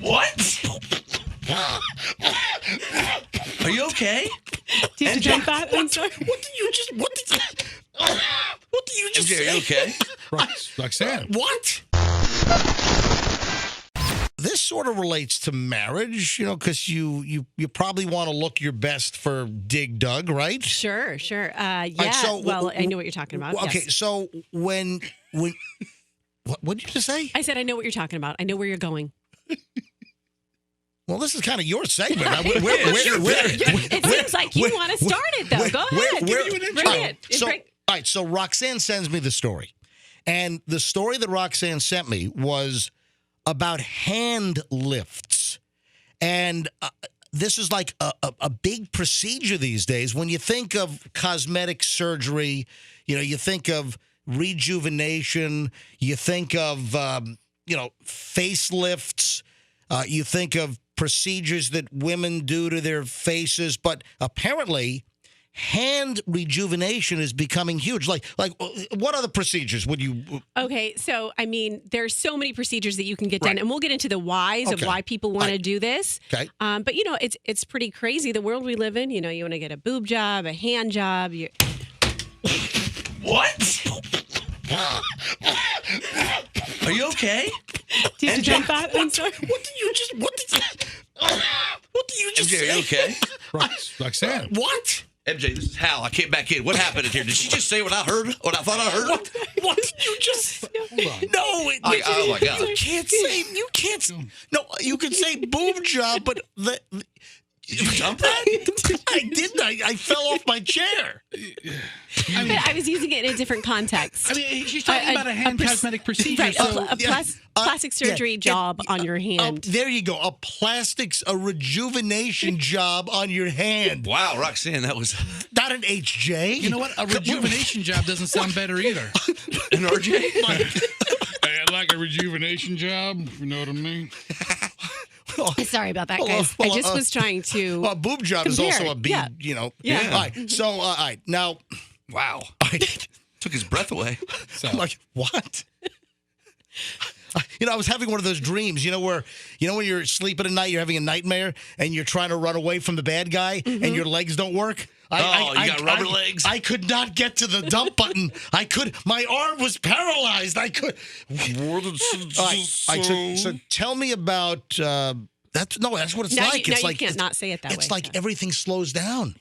What? Are you okay? Did you drink that? I'm sorry. What did you just say? Are you okay? Roxanne. What? This sort of relates to marriage, because you probably want to look your best for Dig Dug, right? Sure. Yeah. Right, so, I know what you're talking about. Okay, yes. so when what did you just say? I said I know what you're talking about. I know where you're going. Well, this is kind of your segment. It seems like you want to start it, though. Go ahead. Bring it. All right, so Roxanne sends me the story. And the story that Roxanne sent me was about hand lifts. And this is like a big procedure these days. When you think of cosmetic surgery, you think of rejuvenation, you think of, facelifts, you think of procedures that women do to their faces. But apparently, hand rejuvenation is becoming huge. Like what other procedures would you? Okay, so there's so many procedures that you can get done, and we'll get into the whys of why people want to do this. Okay. But it's pretty crazy the world we live in. You want to get a boob job, a hand job. What? Are you okay? Did you drink that? I'm sorry. What did you just say? Are you okay? Roxanne. What? MJ, this is Hal. I came back in. What happened in here? Did she just say what I heard? What I thought I heard? What did you just? Hold on. No, oh my God! You can't. No, you can say boob job, but Did you jump that? I didn't. I fell off my chair. I was using it in a different context. She's talking about a hand cosmetic procedure. Right, So, plastic surgery job on your hand. There you go. A rejuvenation job on your hand. Wow, Roxanne, that was Not an HJ. you know what? A rejuvenation job doesn't sound better either. an RJ. I'd like a rejuvenation job, if you know what I mean. Sorry about that, guys. I just was trying to. A boob job compare. is also a B. Yeah. All Yeah. right. So, all right. Now, Wow, took his breath away. So, I'm like, what? I was having one of those dreams, where, when you're sleeping at night, you're having a nightmare and you're trying to run away from the bad guy and your legs don't work. You got rubber legs? I could not get to the dump button. My arm was paralyzed. I could. All right, so tell me about, that's what it's like. You It's like, can't not say it that way. it's like everything slows down.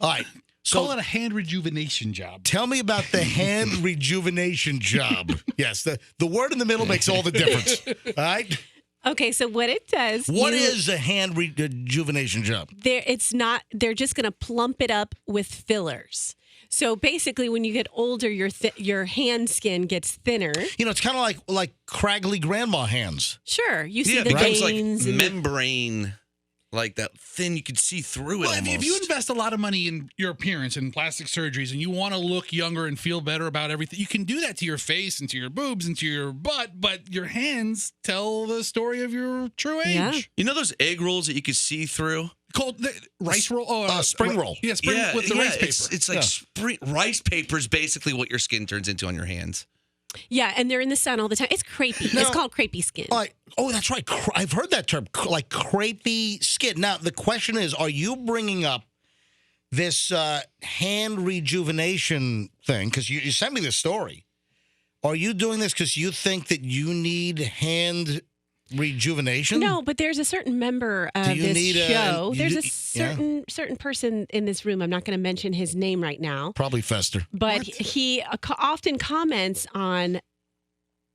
All right. call it a hand rejuvenation job. Tell me about the hand rejuvenation job. Yes, the word in the middle makes all the difference. All right? Okay, so what it does. What is a hand rejuvenation job? They're just going to plump it up with fillers. So basically, when you get older, your hand skin gets thinner. It's kind of like craggly grandma hands. Sure, you see Yeah, the it becomes like veins. membrane, like that thin. You can see through it Well, almost. if you invest a lot of money in your appearance and plastic surgeries and you want to look younger and feel better about everything, you can do that to your face and to your boobs and to your butt, but your hands tell the story of your true age. Yeah. You know those egg rolls that you can see through? Called the rice roll? Spring roll. Yeah, spring with the rice paper. It's like rice paper is basically what your skin turns into on your hands. Yeah, and they're in the sun all the time. It's crepey. It's called crepey skin. That's right. I've heard that term, like crepey skin. Now, the question is, are you bringing up this hand rejuvenation thing? Because you sent me this story. Are you doing this because you think that you need hand rejuvenation? No, but there's a certain member of this show. There's a certain person in this room. I'm not going to mention his name right now. Probably Fester. But he often comments on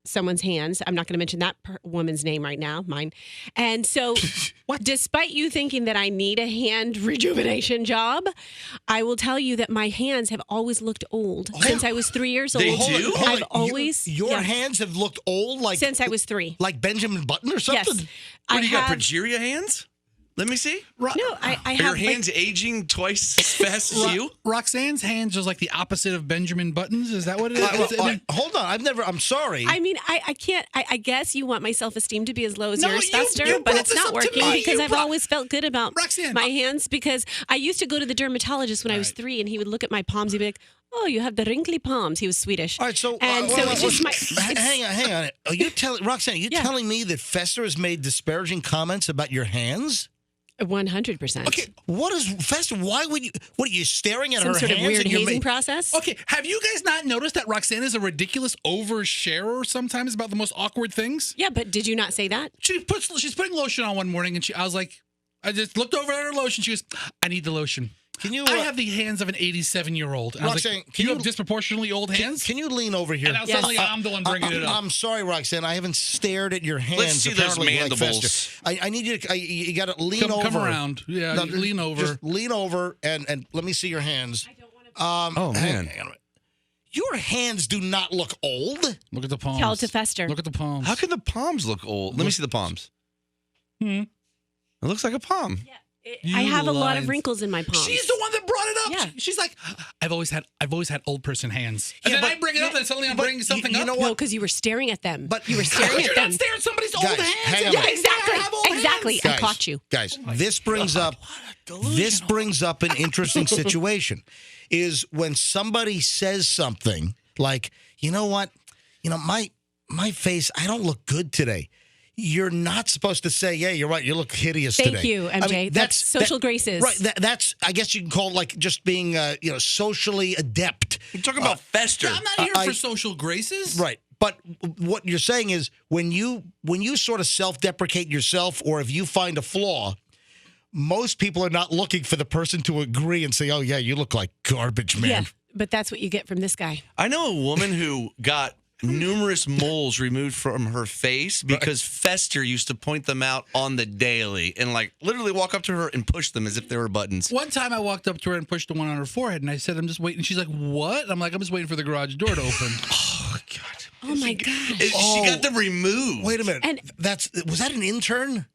someone's hands. I'm not going to mention that woman's name right now, mine. And so despite you thinking that I need a hand rejuvenation job, I will tell you that my hands have always looked old since I was 3 years old. They do? I've always... Your hands have looked old since I was 3. Like Benjamin Button or something? Yes. What, you got progeria hands? Let me see. No, I have... Are your hands aging twice as fast as you? Roxanne's hands is like the opposite of Benjamin Button's. Is that what it is? Hold on. I'm sorry. I mean, I can't. I guess you want my self-esteem to be as low as yours, Fester, you but brought it's this not up to working me. because You I've brought- always felt good about Roxanne, my hands because I used to go to the dermatologist when I was 3 and he would look at my palms and be like, Oh, you have the wrinkly palms. He was Swedish. All right, so And so it's just hang on. Are you telling Roxanne? Are you Yeah. telling me that Fester has made disparaging comments about your hands? 100%. Okay, what is Fester? Why would you? What are you staring at Some her sort of hands? weird and you're hazing ma- process. Okay, have you guys not noticed that Roxanne is a ridiculous oversharer sometimes about the most awkward things? Yeah, but did you not say that? She's putting lotion on one morning, and I was like, I just looked over at her lotion. She goes, "I need the lotion." Can you? I have the hands of an 87-year-old. And I was Roxanne, like, can you you- have disproportionately old hands? Can you lean over here? And now suddenly I'm the one bringing it up. I'm sorry, Roxanne. I haven't stared at your hands. Let's see those apparently, like mandibles. Fester. I need you to. You got to lean over. Come around. Yeah, No, lean over. Just lean over and let me see your hands. Oh, man. hang on a minute. Your hands do not look old. Look at the palms. Tell it to Fester. Look at the palms. How can the palms look old? Let me see the palms. Hmm. It looks like a palm. I have a lot of lied. wrinkles in my palms. She's the one that brought it up. Yeah. She's like, I've always had old person hands. And Yeah, then but- I bring it up, and suddenly I'm but bringing something you up. know No, what? because you were staring at them. But- you were staring You're at not them. staring at somebody's Guys, old hands. hang on. Yeah, Yeah, Exactly. I Guys, caught you. Guys, this brings up an interesting situation. Is when somebody says something like, you know what, my face, I don't look good today. You're not supposed to say, yeah, you're right. You look hideous today. Thank you, MJ. I mean, that's social graces. Right. That's, I guess you can call it like just being, socially adept. You're talking about Fester. I'm not here for social graces. Right. But what you're saying is when you sort of self-deprecate yourself, or if you find a flaw, most people are not looking for the person to agree and say, oh, yeah, you look like garbage, man. Yeah, but that's what you get from this guy. I know a woman who got numerous moles removed from her face because Fester used to point them out on the daily and like literally walk up to her and push them as if they were buttons. One time I walked up to her and pushed the one on her forehead, and I said, I'm just waiting. She's like, what? I'm like, I'm just waiting for the garage door to open. Oh, God. Oh, my gosh. She got them removed. Wait a minute. And- was that an intern?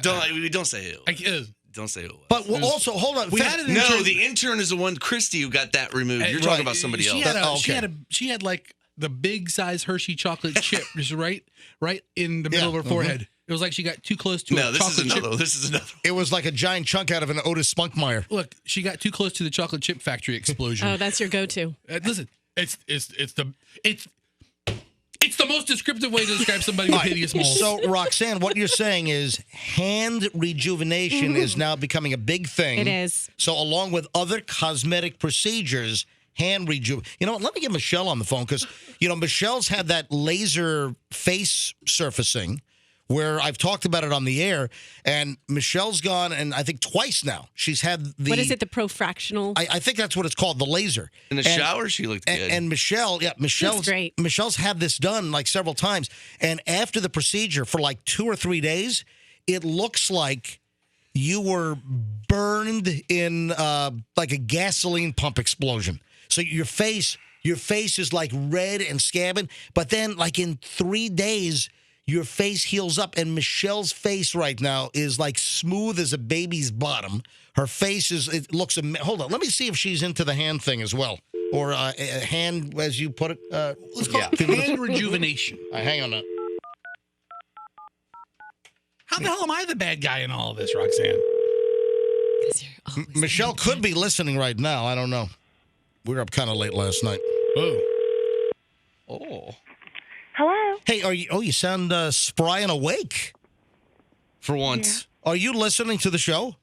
Don't say who. Don't say who it was. But also, hold on. We had an No, intern- the intern is the one, Christy, who got that removed. You're Right. talking about somebody else. She had like the big size Hershey chocolate chip just right in the middle Yeah. of her forehead. It was like she got too close to No, a this is chocolate chip. another. This is another. It was like a giant chunk out of an Otis Spunkmeyer. Look, she got too close to the chocolate chip factory explosion. Oh, that's your go-to. Listen, it's the most descriptive way to describe somebody with hideous moles. So, Roxanne, what you're saying is hand rejuvenation is now becoming a big thing. It is. So, along with other cosmetic procedures, hand rejuvenation. You know what? Let me get Michelle on the phone because, Michelle's had that laser face surfacing where I've talked about it on the air, and Michelle's gone, and I think twice now. She's had the... What is it, the profractional? I think that's what it's called, the laser. In the shower, she looked good. And Michelle's great. Michelle's had this done like several times, and after the procedure for like 2 or 3 days, it looks like you were burned in like a gasoline pump explosion. So your face is like red and scabbing, but then like in 3 days, your face heals up, and Michelle's face right now is like smooth as a baby's bottom. Her face looks. Hold on, let me see if she's into the hand thing as well, or a hand, as you put it. Let's call it hand rejuvenation. Hang on. How the hell am I the bad guy in all of this, Roxanne? 'Cause you're always Michelle could be listening right now. I don't know. We were up kind of late last night. Oh. Hello? Hey, are you? Oh, you sound spry and awake. For once. Are you listening to the show?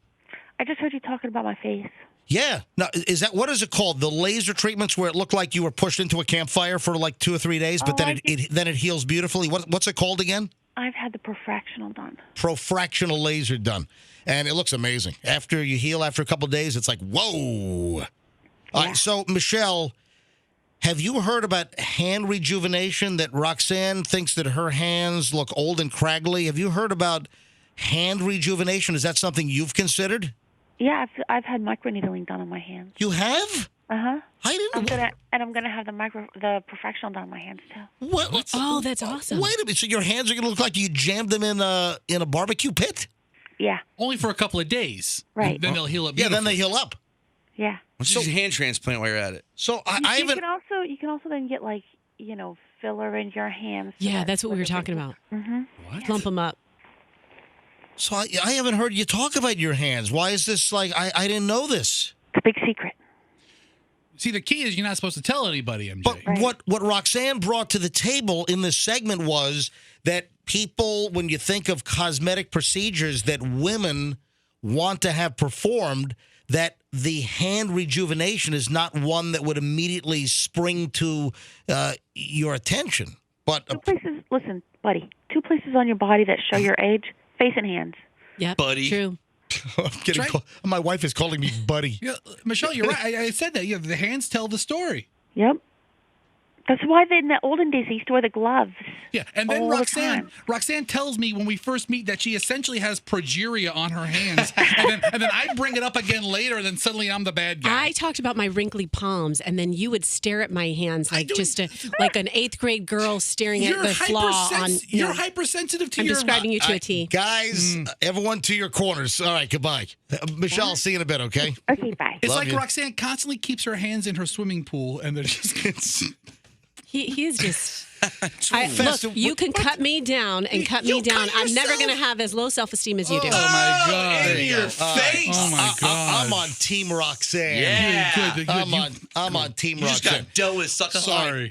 I just heard you talking about my face. Yeah. Now, what is it called? The laser treatments where it looked like you were pushed into a campfire for like 2 or 3 days, but then it heals beautifully. What's it called again? I've had the profractional done. Profractional laser done, and it looks amazing. After you heal, after a couple of days, it's like whoa. All right, so Michelle, have you heard about hand rejuvenation? That Roxanne thinks that her hands look old and craggly. Have you heard about hand rejuvenation? Is that something you've considered? Yeah, I've had microneedling done on my hands. You have? I didn't. I'm gonna have the profractional done on my hands too. What? Oh, that's awesome. Wait a minute. So your hands are going to look like you jammed them in a barbecue pit? Yeah, Only for a couple of days. Right. And then they'll heal up. Yeah. Then they beautifully. heal up. yeah. Why don't you use a hand transplant while you're at it? So I You haven't. can also then get like filler in your hands. Yeah, that's what we were talking about. Lump them up. So I haven't heard you talk about your hands. Why is this like? I didn't know this. It's a big secret. See, the key is you're not supposed to tell anybody, MJ. But Right. what Roxanne brought to the table in this segment was that people, when you think of cosmetic procedures that women want to have performed, that the hand rejuvenation is not one that would immediately spring to your attention. But Two places, listen, buddy, two places on your body that show your age, face and hands. Yep. Buddy. True. I'm getting right. my wife is calling me buddy. Yeah, Michelle, you're right. I said that. Yeah, the hands tell the story. Yep. That's why in the olden days they used to wear the gloves. Yeah, and then All the Roxanne time. Roxanne tells me when we first meet that she essentially has progeria on her hands, and then I bring it up again later, and then suddenly I'm the bad guy. I talked about my wrinkly palms, and then you would stare at my hands like like an 8th grade girl staring at the flaw on. You're No, hypersensitive to I'm your. describing you to a T. Guys, everyone to your corners. All right, goodbye. Michelle, see you in a bit, okay? Okay, bye. It's Love like you. Roxanne constantly keeps her hands in her swimming pool, and then it just gets. He is just. Fester, Look, you can cut me down and cut me You down. cut I'm never yourself? going to have as low self-esteem as you do. Oh my God! In your face. Oh my God! I'm on Team Roxanne. Yeah. Good, good, good. I'm on Team You just Roxanne. got dough as suck a Sorry.